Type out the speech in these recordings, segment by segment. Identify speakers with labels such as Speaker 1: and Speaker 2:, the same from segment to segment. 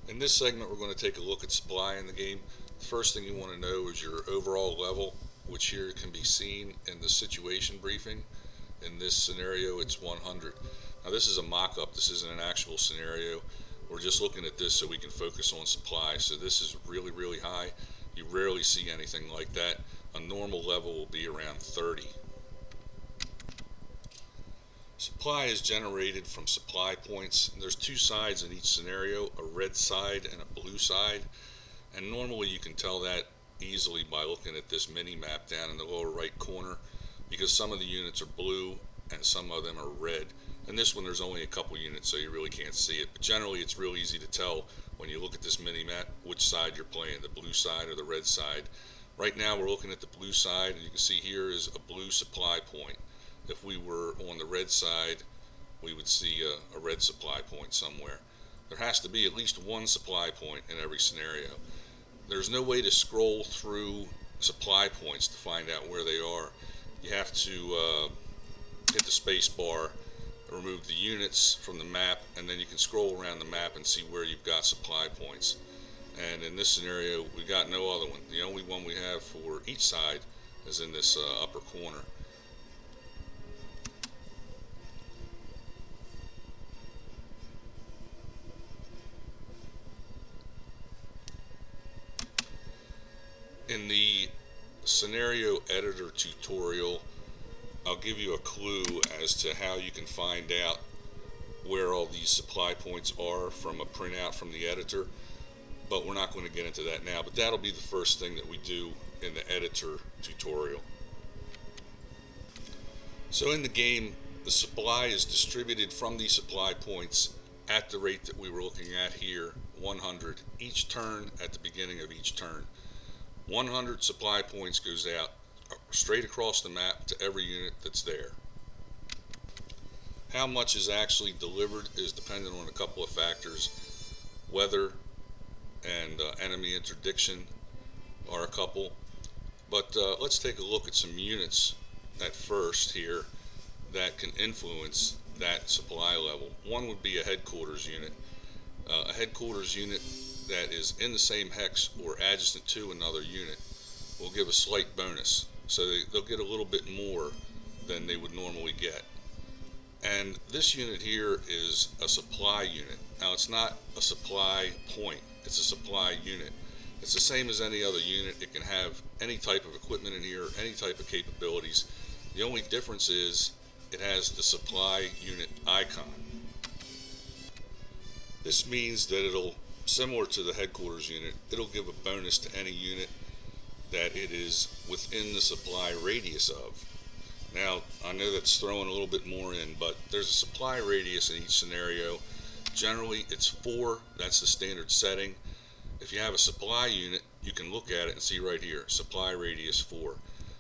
Speaker 1: In this segment, we're going to take a look at supply in the game. The first thing you want to know is your overall level, which here can be seen in the situation briefing. In this scenario, it's 100. Now this is a mock-up, this isn't an actual scenario. We're just looking at this so we can focus on supply. So this is really, really high. You rarely see anything like that. A normal level will be around 30. Supply is generated from supply points. There's two sides in each scenario, a red side and a blue side. And normally you can tell that easily by looking at this mini map down in the lower right corner, because some of the units are blue and some of them are red. In this one there's only a couple units, so you really can't see it. But generally it's real easy to tell when you look at this mini map which side you're playing, the blue side or the red side. Right now we're looking at the blue side, and you can see here is a blue supply point. If we were on the red side, we would see a red supply point somewhere. There has to be at least one supply point in every scenario. There's no way to scroll through supply points to find out where they are. You have to hit the space bar, remove the units from the map, and then you can scroll around the map and see where you've got supply points. And in this scenario, we got no other one. The only one we have for each side is in this upper corner. In the scenario editor tutorial, I'll give you a clue as to how you can find out where all these supply points are from a printout from the editor, but we're not going to get into that now. But that'll be the first thing that we do in the editor tutorial. So in the game, the supply is distributed from these supply points at the rate that we were looking at here, 100 each turn at the beginning of each turn. 100 supply points goes out straight across the map to every unit that's there. How much is actually delivered is dependent on a couple of factors. Weather and enemy interdiction are a couple. But let's take a look at some units at first here that can influence that supply level. One would be a headquarters unit. A headquarters unit that is in the same hex or adjacent to another unit will give a slight bonus. So they'll get a little bit more than they would normally get. And this unit here is a supply unit. Now it's not a supply point, it's a supply unit. It's the same as any other unit. It can have any type of equipment in here, any type of capabilities. The only difference is it has the supply unit icon. This means that it'll, similar to the headquarters unit, it'll give a bonus to any unit that it is within the supply radius of. Now, I know that's throwing a little bit more in, but there's a supply radius in each scenario. Generally, it's 4. That's the standard setting. If you have a supply unit, you can look at it and see right here, supply radius 4.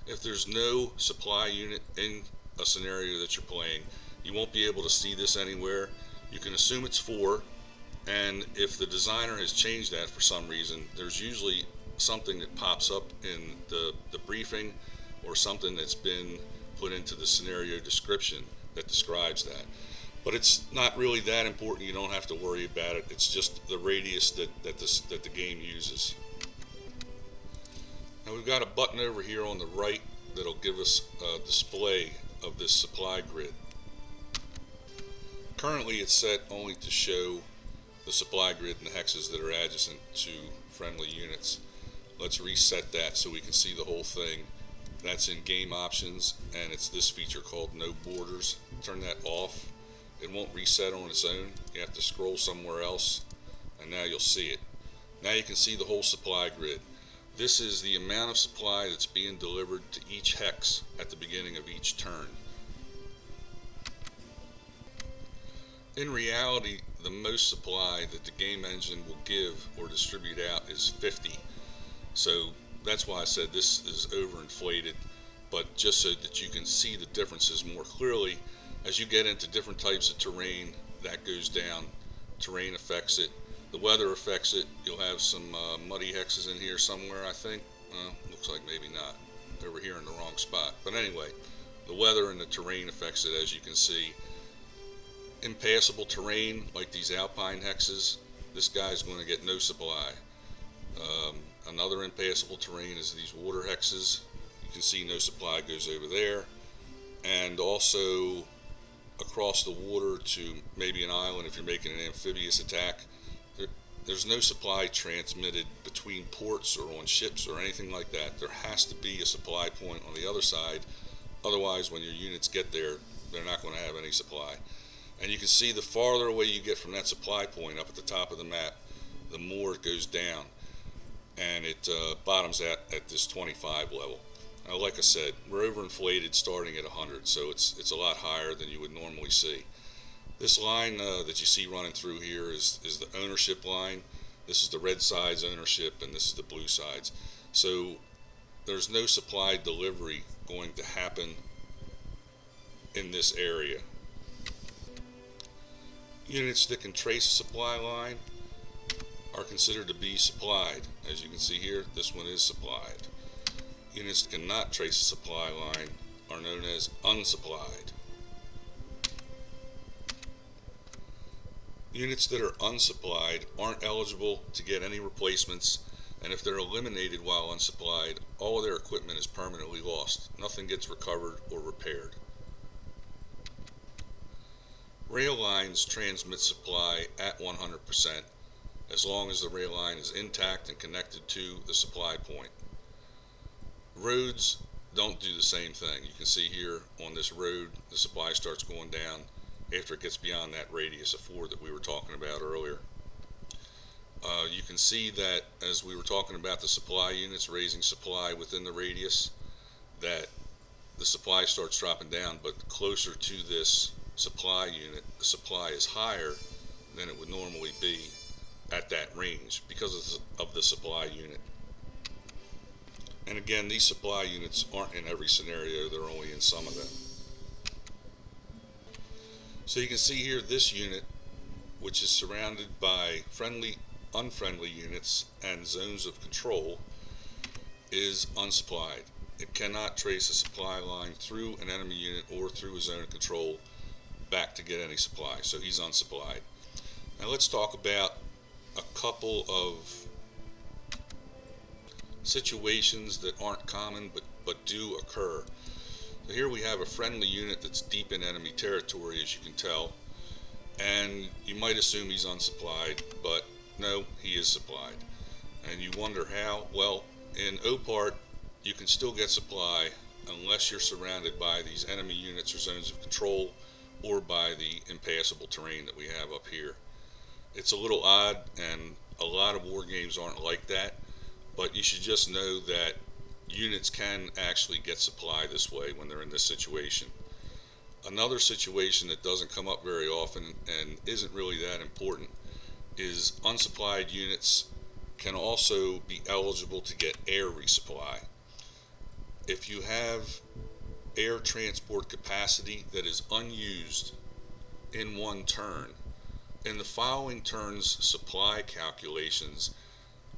Speaker 1: If there's no supply unit in a scenario that you're playing, you won't be able to see this anywhere. You can assume it's 4, and if the designer has changed that for some reason, there's usually something that pops up in the briefing or something that's been put into the scenario description that describes that. But it's not really that important. You don't have to worry about it. It's just the radius that the game uses. Now we've got a button over here on the right that'll give us a display of this supply grid. Currently it's set only to show the supply grid and the hexes that are adjacent to friendly units. Let's reset that so we can see the whole thing. That's in game options, and it's this feature called no borders. Turn that off. It won't reset on its own. You have to scroll somewhere else, and now you'll see it. Now you can see the whole supply grid. This is the amount of supply that's being delivered to each hex at the beginning of each turn. In reality, the most supply that the game engine will give or distribute out is 50. So that's why I said this is overinflated, but just so that you can see the differences more clearly, as you get into different types of terrain, that goes down. Terrain affects it. The weather affects it. You'll have some muddy hexes in here somewhere, I think. Looks like maybe not. Over here in the wrong spot. But anyway, the weather and the terrain affects it, as you can see. Impassable terrain, like these alpine hexes, this guy's going to get no supply. Another impassable terrain is these water hexes. You can see no supply goes over there. And also across the water to maybe an island if you're making an amphibious attack, there's no supply transmitted between ports or on ships or anything like that. There has to be a supply point on the other side. Otherwise, when your units get there, they're not going to have any supply. And you can see the farther away you get from that supply point up at the top of the map, the more it goes down. And it bottoms out at this 25 level. Now, like I said, we're overinflated starting at 100, so it's a lot higher than you would normally see. This line that you see running through here is the ownership line. This is the red side's ownership, and this is the blue side's. So there's no supply delivery going to happen in this area. Units that can trace a supply line are considered to be supplied. As you can see here, this one is supplied. Units that cannot trace a supply line are known as unsupplied. Units that are unsupplied aren't eligible to get any replacements, and if they're eliminated while unsupplied, all of their equipment is permanently lost. Nothing gets recovered or repaired. Rail lines transmit supply at 100% as long as the rail line is intact and connected to the supply point. Roads don't do the same thing. You can see here on this road, the supply starts going down after it gets beyond that radius of 4 that we were talking about earlier. You can see that as we were talking about the supply units raising supply within the radius, that the supply starts dropping down, but closer to this supply unit, the supply is higher than it would normally be at that range because of the supply unit. And again, these supply units aren't in every scenario, they're only in some of them. So you can see here this unit, which is surrounded by friendly, unfriendly units and zones of control, is unsupplied. It cannot trace a supply line through an enemy unit or through a zone of control back to get any supply, so he's unsupplied. Now let's talk about a couple of situations that aren't common but do occur. So here we have a friendly unit that's deep in enemy territory, as you can tell, and you might assume he's unsupplied, but no, he is supplied. And you wonder how? Well, in OPART you can still get supply unless you're surrounded by these enemy units or zones of control or by the impassable terrain that we have up here. It's a little odd, and a lot of war games aren't like that, but you should just know that units can actually get supply this way when they're in this situation. Another situation that doesn't come up very often and isn't really that important is unsupplied units can also be eligible to get air resupply. If you have air transport capacity that is unused in one turn, in the following turn's supply calculations,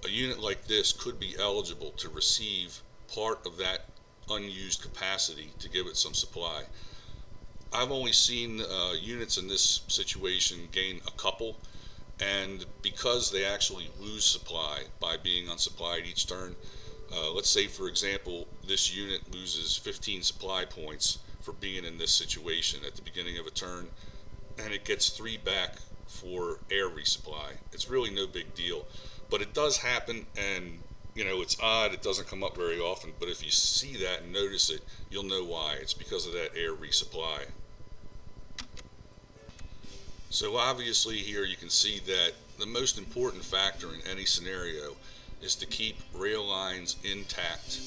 Speaker 1: a unit like this could be eligible to receive part of that unused capacity to give it some supply. I've only seen units in this situation gain a couple, and because they actually lose supply by being unsupplied each turn, let's say for example this unit loses 15 supply points for being in this situation at the beginning of a turn, and it gets 3 back for air resupply. It's really no big deal, but it does happen, and you know, it's odd, it doesn't come up very often, but if you see that and notice it, you'll know why. It's because of that air resupply. So obviously here you can see that the most important factor in any scenario is to keep rail lines intact.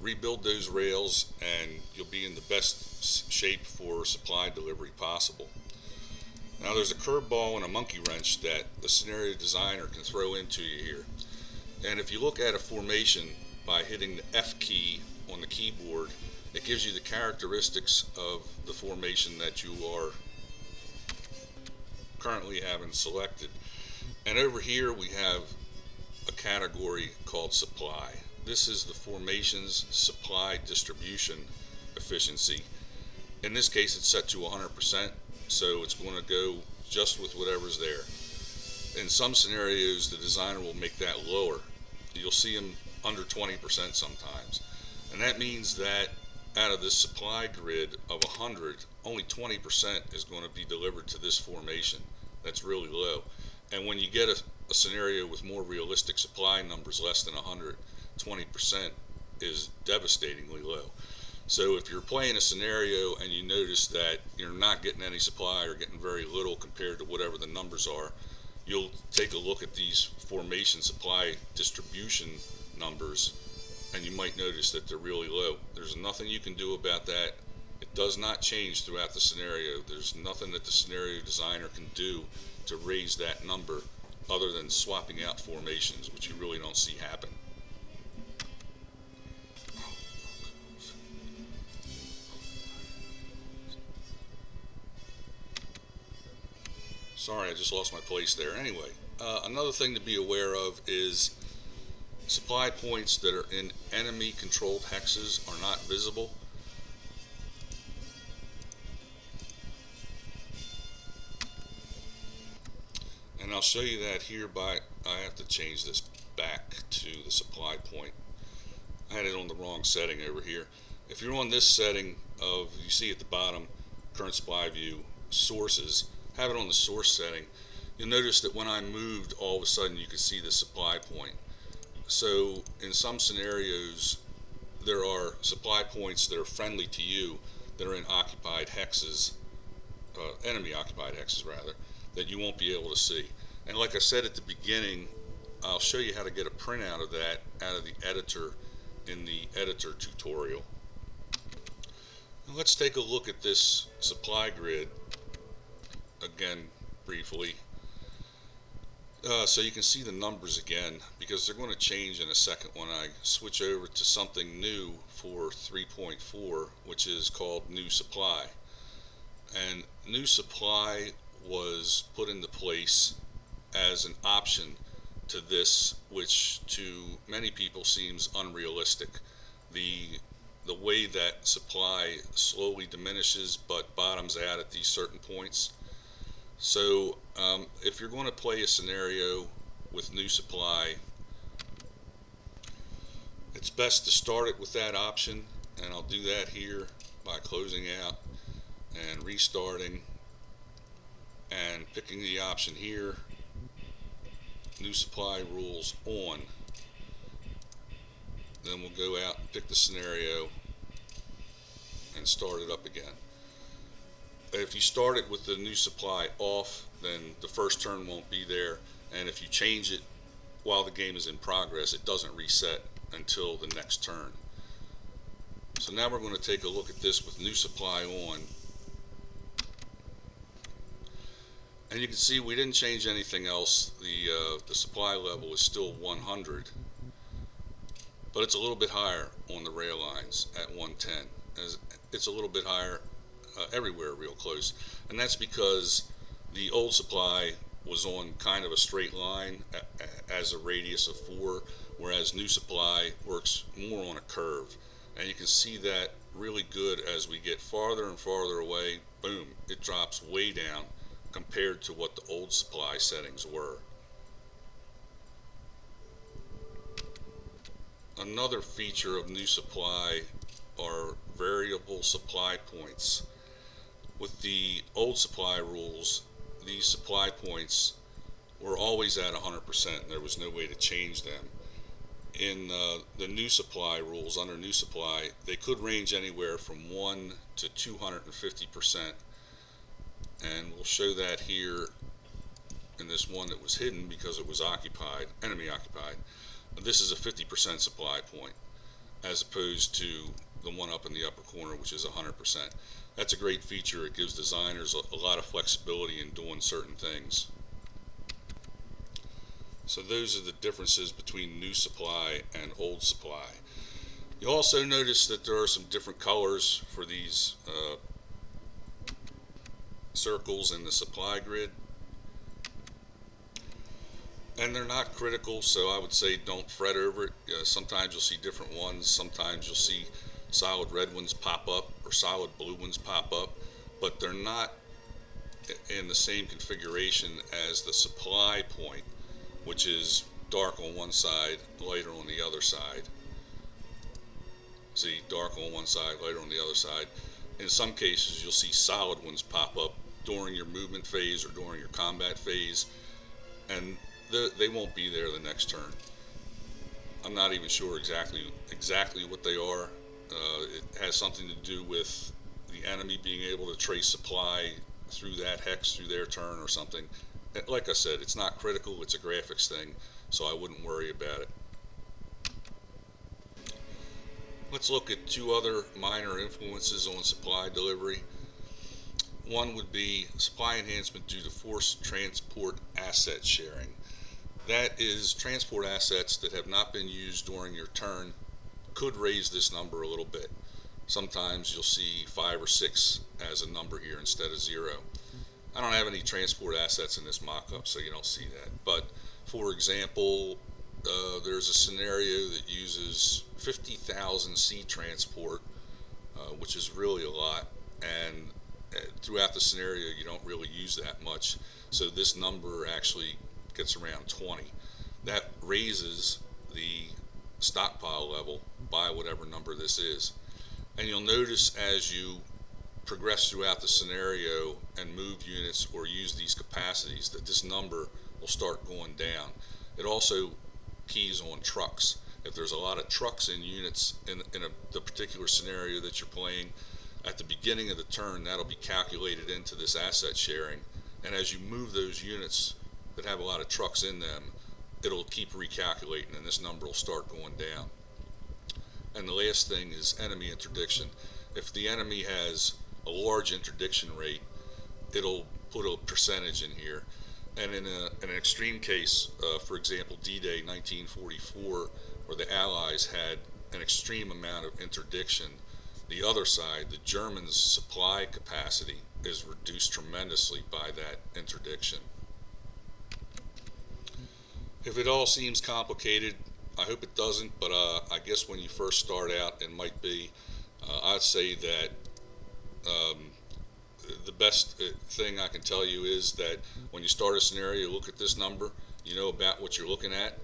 Speaker 1: Rebuild those rails and you'll be in the best shape for supply delivery possible. Now there's a curveball and a monkey wrench that the scenario designer can throw into you here. And if you look at a formation by hitting the F key on the keyboard, it gives you the characteristics of the formation that you are currently having selected. And over here we have a category called supply. This is the formation's supply distribution efficiency. In this case it's set to 100%, so it's going to go just with whatever's there. In some scenarios, the designer will make that lower. You'll see them under 20% sometimes. And that means that out of this supply grid of 100, only 20% is going to be delivered to this formation. That's really low. And when you get a scenario with more realistic supply numbers, less than 100, 20% is devastatingly low. So if you're playing a scenario and you notice that you're not getting any supply or getting very little compared to whatever the numbers are, you'll take a look at these formation supply distribution numbers, and you might notice that they're really low. There's nothing you can do about that. It does not change throughout the scenario. There's nothing that the scenario designer can do to raise that number other than swapping out formations, which you really don't see happen. Sorry, I just lost my place there. Anyway, another thing to be aware of is supply points that are in enemy controlled hexes are not visible. And I'll show you that here by, I have to change this back to the supply point. I had it on the wrong setting over here. If you're on this setting of, you see at the bottom, current supply view, sources, have it on the source setting, you'll notice that when I moved, all of a sudden you can see the supply point. So in some scenarios, there are supply points that are friendly to you that are in occupied hexes, enemy occupied hexes rather, that you won't be able to see. And like I said at the beginning, I'll show you how to get a printout of that out of the editor in the editor tutorial. Now let's take a look at this supply grid again briefly, so you can see the numbers again, because they're going to change in a second when I switch over to something new for 3.4, which is called new supply. And new supply was put into place as an option to this, which to many people seems unrealistic. The way that supply slowly diminishes but bottoms out at these certain points. So if you're going to play a scenario with new supply, it's best to start it with that option, and I'll do that here by closing out and restarting and picking the option here, new supply rules on. Then we'll go out and pick the scenario and start it up again. If you start it with the new supply off, then the first turn won't be there, and if you change it while the game is in progress, it doesn't reset until the next turn. So now we're going to take a look at this with new supply on, and you can see we didn't change anything else. The supply level is still 100, but it's a little bit higher on the rail lines at 110. It's a little bit higher everywhere real close, and that's because the old supply was on kind of a straight line as a radius of 4, whereas new supply works more on a curve, and you can see that really good as we get farther and farther away. Boom, it drops way down compared to what the old supply settings were. Another feature of new supply are variable supply points. With the old supply rules, these supply points were always at 100%. There was no way to change them. In the new supply rules, under new supply, they could range anywhere from 1 to 250%. And we'll show that here in this one that was hidden because it was occupied, enemy occupied. This is a 50% supply point, as opposed to the one up in the upper corner, which is 100%. That's a great feature. It gives designers a lot of flexibility in doing certain things. So those are the differences between new supply and old supply. You'll also notice that there are some different colors for these circles in the supply grid. And they're not critical, so I would say don't fret over it. Sometimes you'll see different ones. Sometimes you'll see solid red ones pop up or solid blue ones pop up, but they're not in the same configuration as the supply point, which is dark on one side, lighter on the other side. See, dark on one side, lighter on the other side. In some cases, you'll see solid ones pop up during your movement phase or during your combat phase, and they won't be there the next turn. I'm not even sure exactly what they are. It has something to do with the enemy being able to trace supply through that hex through their turn or something. Like I said, it's not critical, it's a graphics thing, so I wouldn't worry about it. Let's look at two other minor influences on supply delivery. One would be supply enhancement due to forced transport asset sharing. That is, transport assets that have not been used during your turn could raise this number a little bit. Sometimes you'll see 5 or 6 as a number here instead of 0. I don't have any transport assets in this mock-up, so you don't see that. But for example, there's a scenario that uses 50,000 sea transport, which is really a lot, and throughout the scenario you don't really use that much, so this number actually gets around 20. That raises the stockpile level by whatever number this is. And you'll notice as you progress throughout the scenario and move units or use these capacities that this number will start going down. It also keys on trucks. If there's a lot of trucks in units in the particular scenario that you're playing, at the beginning of the turn that'll be calculated into this asset sharing, and as you move those units that have a lot of trucks in them, it'll keep recalculating and this number will start going down. And the last thing is enemy interdiction. If the enemy has a large interdiction rate, it'll put a percentage in here. And in an extreme case, for example, D-Day 1944, where the Allies had an extreme amount of interdiction, the other side, the Germans' supply capacity is reduced tremendously by that interdiction. If it all seems complicated, I hope it doesn't, but I guess when you first start out, it might be. I'd say that the best thing I can tell you is that when you start a scenario, look at this number, you know about what you're looking at.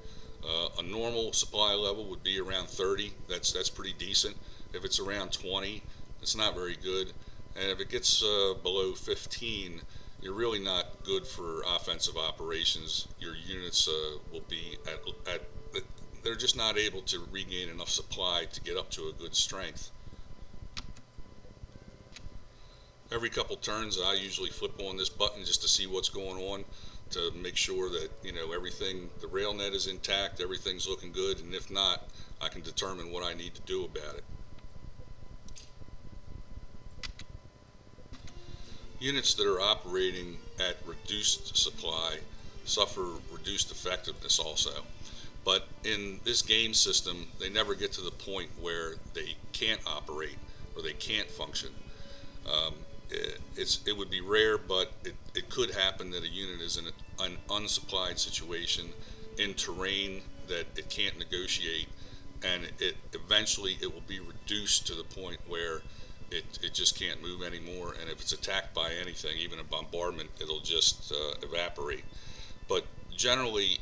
Speaker 1: A normal supply level would be around 30. That's pretty decent. If it's around 20, it's not very good. And if it gets below 15, you're really not good for offensive operations. Your units will be they're just not able to regain enough supply to get up to a good strength. Every couple turns I usually flip on this button just to see what's going on, to make sure that everything, the rail net is intact, everything's looking good, and if not, I can determine what I need to do about it. Units that are operating at reduced supply suffer reduced effectiveness also. But in this game system, they never get to the point where they can't operate or they can't function. It would be rare, but it could happen that a unit is in an unsupplied situation in terrain that it can't negotiate, and eventually it will be reduced to the point where it just can't move anymore, and if it's attacked by anything, even a bombardment, it'll just evaporate. But generally,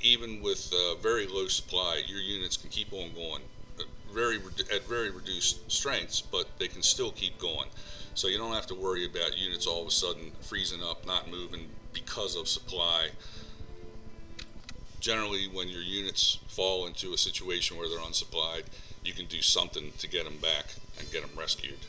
Speaker 1: even with very low supply, your units can keep on going at very reduced strengths, but they can still keep going. So you don't have to worry about units all of a sudden freezing up, not moving because of supply. Generally, when your units fall into a situation where they're unsupplied, you can do something to get them back and get them rescued.